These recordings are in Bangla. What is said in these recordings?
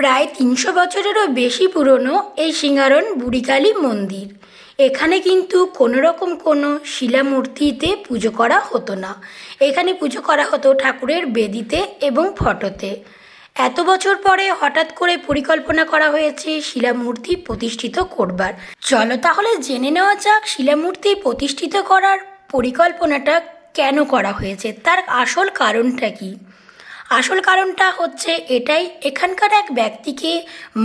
প্রায় ৩০০ বছরেরও বেশি পুরনো এই সিঙ্গারন বুড়িকালী মন্দির। এখানে কিন্তু কোনো রকম কোনো শিলামূর্তিতে পুজো করা হতো না। এখানে পুজো করা হতো ঠাকুরের বেদিতে এবং ফটোতে। এত বছর পরে হঠাৎ করে পরিকল্পনা করা হয়েছে শিলামূর্তি প্রতিষ্ঠিত করবার। চলো তাহলে জেনে নেওয়া যাক শিলামূর্তি প্রতিষ্ঠিত করার পরিকল্পনাটা কেন করা হয়েছে, তার আসল কারণটা কি। আসল কারণটা হচ্ছে এটাই, এখানকার এক ব্যক্তিকে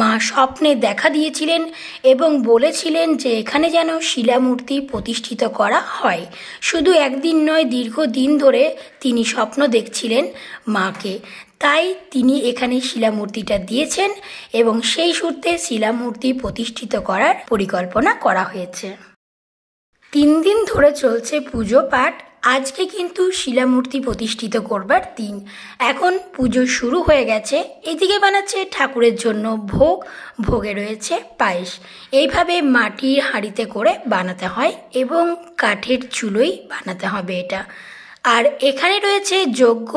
মা স্বপ্নে দেখা দিয়েছিলেন এবং বলেছিলেন যে এখানে যেন শিলামূর্তি প্রতিষ্ঠিত করা হয়। শুধু একদিন নয়, দীর্ঘদিন ধরে তিনি স্বপ্ন দেখছিলেন মাকে, তাই তিনি এখানে শিলামূর্তিটা দিয়েছেন এবং সেই সূত্রে শিলামূর্তি প্রতিষ্ঠিত করার পরিকল্পনা করা হয়েছে। ৩ দিন ধরে চলছে পুজো পাঠ। আজকে কিন্তু শিলামূর্তি প্রতিষ্ঠিত করবার দিন। এখন পুজো শুরু হয়ে গেছে। এদিকে বানাচ্ছে ঠাকুরের জন্য ভোগ, ভোগে রয়েছে পায়েস। এইভাবে মাটির হাঁড়িতে করে বানাতে হয় এবং কাঠের চুলোই বানাতে হবে এটা। আর এখানে রয়েছে যজ্ঞ,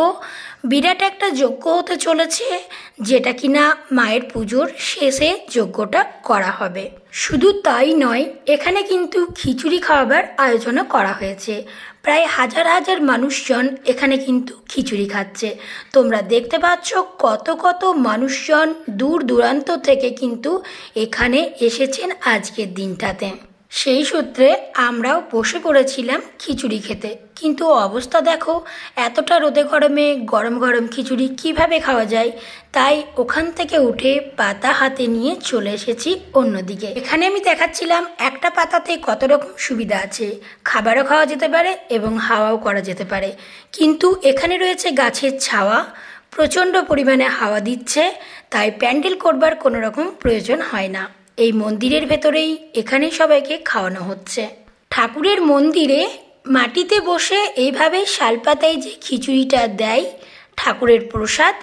বিরাট একটা যজ্ঞ হতে চলেছে, যেটা কিনা মায়ের পুজোর শেষে যজ্ঞটা করা হবে। শুধু তাই নয়, এখানে কিন্তু খিচুড়ি খাওয়াবার আয়োজনও করা হয়েছে। প্রায় হাজার হাজার মানুষজন এখানে কিন্তু খিচুড়ি খাচ্ছে। তোমরা দেখতে পাচ্ছ কত কত মানুষজন দূর দূরান্ত থেকে কিন্তু এখানে এসেছেন আজকের দিনটাতে। সেই সূত্রে আমরাও বসে পড়েছিলাম খিচুড়ি খেতে, কিন্তু অবস্থা দেখো, এতটা রোদে গরমে গরম গরম খিচুড়ি কিভাবে খাওয়া যায়। তাই ওখান থেকে উঠে পাতা হাতে নিয়ে চলে এসেছি অন্যদিকে। এখানে আমি দেখাচ্ছিলাম একটা পাতাতে কত রকম সুবিধা আছে, খাবারও খাওয়া যেতে পারে এবং হাওয়াও করা যেতে পারে। কিন্তু এখানে রয়েছে গাছের ছাওয়া, প্রচণ্ড পরিমাণে হাওয়া দিচ্ছে, তাই প্যান্ডেল করবার কোনো রকম প্রয়োজন হয় না। এই মন্দিরের ভেতরেই এখানে সবাইকে খাওয়ানো হচ্ছে। ঠাকুরের মন্দিরে মাটিতে বসে এইভাবে শালপাতায় যে খিচুড়িটা দেয় ঠাকুরের প্রসাদ,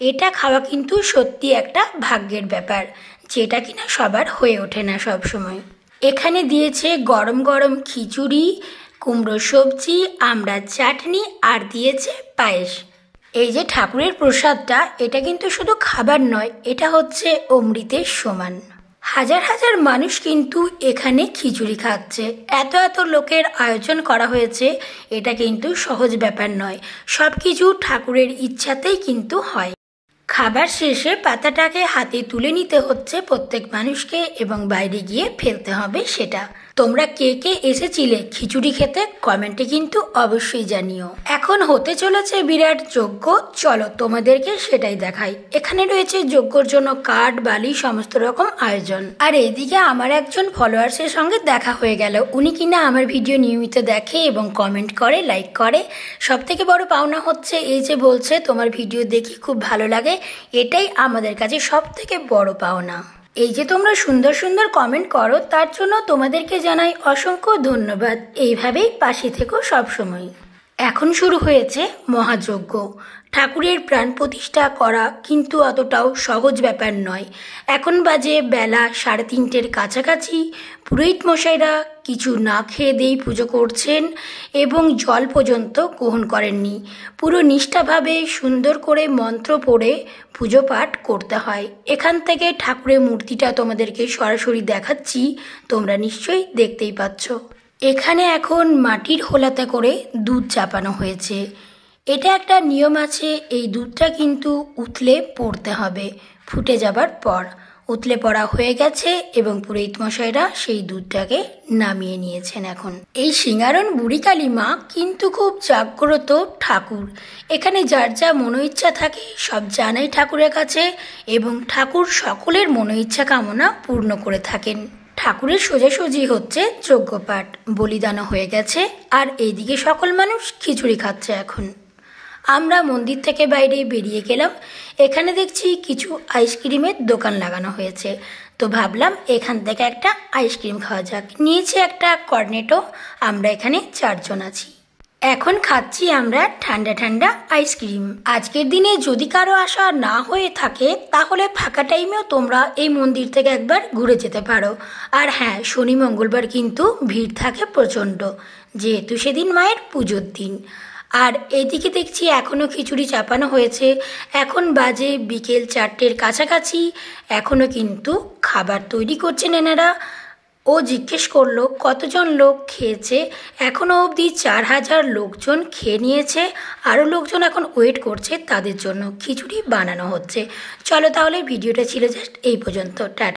এটা খাওয়া কিন্তু সত্যি একটা ভাগ্যের ব্যাপার, যেটা কিনা সবার হয়ে ওঠে না সব সময়। এখানে দিয়েছে গরম গরম খিচুড়ি, কুমড়ো সবজি, আমড়ার চাটনি আর দিয়েছে পায়েস। এই যে ঠাকুরের প্রসাদটা, এটা কিন্তু শুধু খাবার নয়, এটা হচ্ছে অমৃতের সমান। হাজার হাজার মানুষ কিন্তু এখানে খিচুড়ি খাচ্ছে। এত এত লোকের আয়োজন করা হয়েছে, এটা কিন্তু সহজ ব্যাপার নয়। সব কিছু ঠাকুরের ইচ্ছাতেই কিন্তু হয়। খাবার শেষে পাতাটাকে হাতে তুলে নিতে হচ্ছে প্রত্যেক মানুষকে এবং বাইরে গিয়ে ফেলতে হবে সেটা। তোমরা কে কে এসেছিলে খিচুড়ি খেতে কমেন্টে কিন্তু অবশ্যই জানিও। এখন হতে চলেছে বিরাট যজ্ঞ, চলো তোমাদেরকে সেটাই দেখাই। এখানে রয়েছে যজ্ঞর জন্য কাঠ, বালি, সমস্ত রকম আয়োজন। আর এইদিকে আমার একজন ফলোয়ার্সের সঙ্গে দেখা হয়ে গেল। উনি কিনা আমার ভিডিও নিয়মিত দেখে এবং কমেন্ট করে, লাইক করে। সব থেকে বড় পাওনা হচ্ছে এই যে বলছে তোমার ভিডিও দেখি খুব ভালো লাগে, এটাই আমাদের কাছে সব থেকে বড় পাওনা। এই যে তোমরা সুন্দর সুন্দর কমেন্ট করো, তার জন্য তোমাদেরকে জানাই অসংখ্য ধন্যবাদ। এইভাবেই পাশে থেকো সবসময়। এখন শুরু হয়েছে মহাযজ্ঞ। ঠাকুরের প্রাণ প্রতিষ্ঠা করা কিন্তু অতটাও সহজ ব্যাপার নয়। এখন বাজে বেলা 3:30-এর কাছাকাছি। পুরোহিত মশাইরা কিছু না খেয়ে দিয়েই পুজো করছেন এবং জল পর্যন্ত গ্রহণ করেননি। পুরো নিষ্ঠাভাবে সুন্দর করে মন্ত্র পড়ে পুজো পাঠ করতে হয়। এখান থেকে ঠাকুরের মূর্তিটা তোমাদেরকে সরাসরি দেখাচ্ছি, তোমরা নিশ্চয়ই দেখতেই পাচ্ছ। এখানে এখন মাটির হোলাতে করে দুধ চাপানো হয়েছে। এটা একটা নিয়ম আছে, এই দুধটা কিন্তু উতলে পড়তে হবে ফুটে যাবার পর। উতলে পড়া হয়ে গেছে এবং পুরোহিত মশাইরা সেই দুধটাকে নামিয়ে নিয়েছেন। এখন এই সিঙ্গারন বুড়িকালী মা কিন্তু খুব জাগ্রত ঠাকুর। এখানে যার যা মনোইচ্ছা থাকে সব জানাই ঠাকুরের কাছে এবং ঠাকুর সকলের মনোইচ্ছা কামনা পূর্ণ করে থাকেন। ঠাকুরের সোজাসুজি হচ্ছে যজ্ঞপাঠ, বলিদানও হয়ে গেছে আর এইদিকে সকল মানুষ খিচুড়ি খাচ্ছে। এখন আমরা মন্দির থেকে বাইরে বেরিয়ে গেলাম। এখানে দেখছি কিছু আইসক্রিমের দোকান লাগানো হয়েছে, তো ভাবলাম এখান থেকে একটা আইসক্রিম খাওয়া যাক। নিয়েছি একটা কর্নেটো। আমরা এখানে 4 জন আছি। এখন খাচ্ছি আমরা ঠান্ডা ঠান্ডা আইসক্রিম। আজকের দিনে যদি কারো আসা না হয়ে থাকে তাহলে ফাঁকা টাইমেও তোমরা এই মন্দির থেকে একবার ঘুরে যেতে পারো। আর হ্যাঁ, শনি মঙ্গলবার কিন্তু ভিড় থাকে প্রচণ্ড, যেহেতু সেদিন মায়ের পুজোর দিন। আর এদিকে দেখছি এখনও খিচুড়ি চাপানো হয়েছে। এখন বাজে বিকেল 4টের কাছাকাছি, এখনও কিন্তু খাবার তৈরি করছেন এনারা। ও জিজ্ঞেস করলো কতজন লোক খেয়েছে। এখনও অবধি 4000 লোকজন খেয়ে নিয়েছে, আরও লোকজন এখন ওয়েট করছে, তাদের জন্য খিচুড়ি বানানো হচ্ছে। চলো তাহলে, ভিডিওটা ছিল জাস্ট এই পর্যন্ত। টাটা।